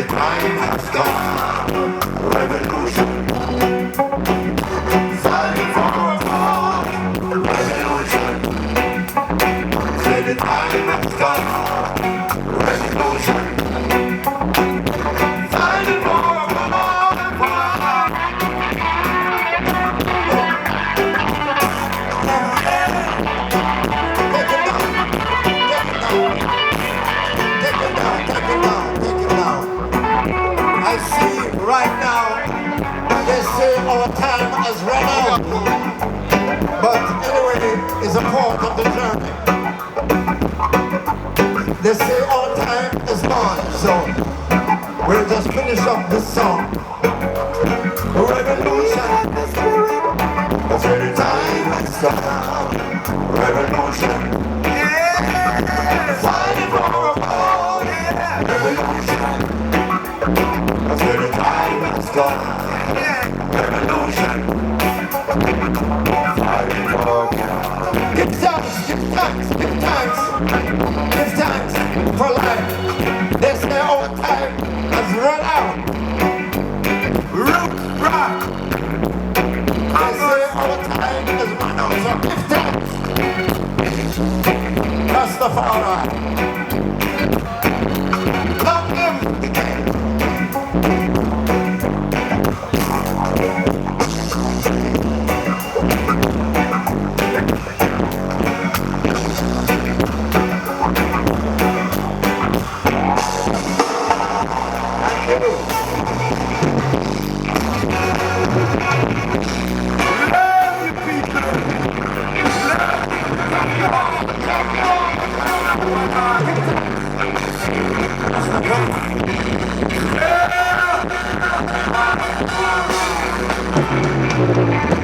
the time has come. Revolution. Fighting for a cause. Revolution. Say the time has come. Revolution. Fighting for a cause. I see right now, they say our time has run out. But anyway, it's a part of the journey. They say our time is gone, so we'll just finish up this song. Revolution, the spirit, that's where the time has come. Revolution, yeah, fighting for a cause, yeah. Revolution. That's where the time has gone. Revolution. Fighting for God. Give thanks, give thanks, give thanks. Give thanks for life. They say our time has run out. Root rock. They say our time has run out. So give thanks. Rastafari. Love him again. Yeah!